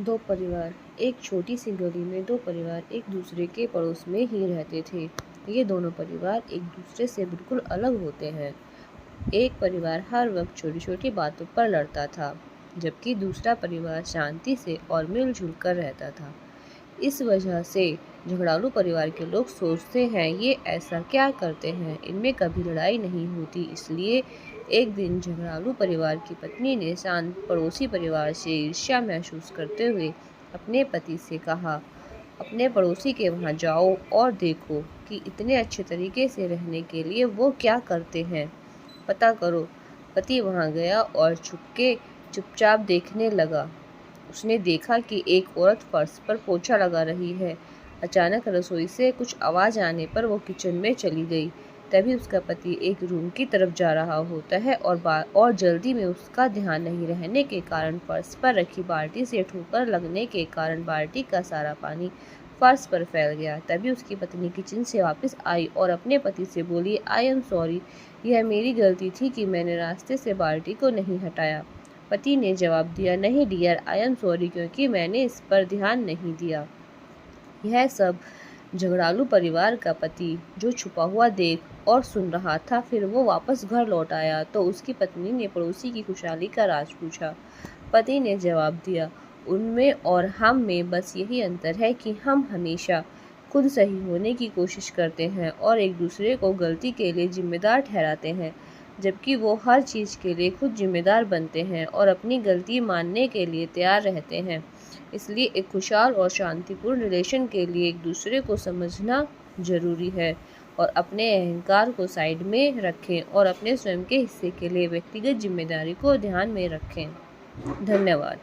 दो परिवार। एक छोटी सी गली में दो परिवार एक दूसरे के पड़ोस में ही रहते थे। ये दोनों परिवार एक दूसरे से बिल्कुल अलग होते हैं। एक परिवार हर वक्त छोटी छोटी बातों पर लड़ता था, जबकि दूसरा परिवार शांति से और मिलजुल कर रहता था। इस वजह से झगड़ालू परिवार के लोग सोचते हैं, ये ऐसा क्या करते हैं, इनमें कभी लड़ाई नहीं होती। इसलिए एक दिन झगड़ालू परिवार की पत्नी ने शांत पड़ोसी परिवार से ईर्ष्या महसूस करते हुए अपने पति से कहा, अपने पड़ोसी के वहाँ जाओ और देखो कि इतने अच्छे तरीके से रहने के लिए वो क्या करते हैं, पता करो। पति वहाँ गया और चुपचाप देखने लगा। उसने देखा कि एक औरत फर्श पर पोछा लगा रही है। अचानक रसोई से कुछ आवाज़ आने पर वो किचन में चली गई। तभी उसका पति एक रूम की तरफ जा रहा होता है और जल्दी में उसका ध्यान नहीं रहने के कारण फर्श पर रखी बाल्टी से ठोकर लगने के कारण बाल्टी का सारा पानी फर्श पर फैल गया। तभी उसकी पत्नी किचन से वापस आई और अपने पति से बोली, आई एम सॉरी, यह मेरी गलती थी कि मैंने रास्ते से बाल्टी को नहीं हटाया। पति ने जवाब दिया, नहीं डियर, आई एम सॉरी, क्योंकि मैंने इस पर ध्यान नहीं दिया। यह सब झगड़ालू परिवार का पति जो छुपा हुआ देख और सुन रहा था। फिर वो वापस घर लौट आया तो उसकी पत्नी ने पड़ोसी की खुशहाली का राज पूछा। पति ने जवाब दिया, उनमें और हम में बस यही अंतर है कि हम हमेशा खुद सही होने की कोशिश करते हैं और एक दूसरे को गलती के लिए जिम्मेदार ठहराते हैं, जबकि वो हर चीज़ के लिए खुद जिम्मेदार बनते हैं और अपनी गलती मानने के लिए तैयार रहते हैं। इसलिए एक खुशहाल और शांतिपूर्ण रिलेशन के लिए एक दूसरे को समझना ज़रूरी है और अपने अहंकार को साइड में रखें और अपने स्वयं के हिस्से के लिए व्यक्तिगत जिम्मेदारी को ध्यान में रखें। धन्यवाद।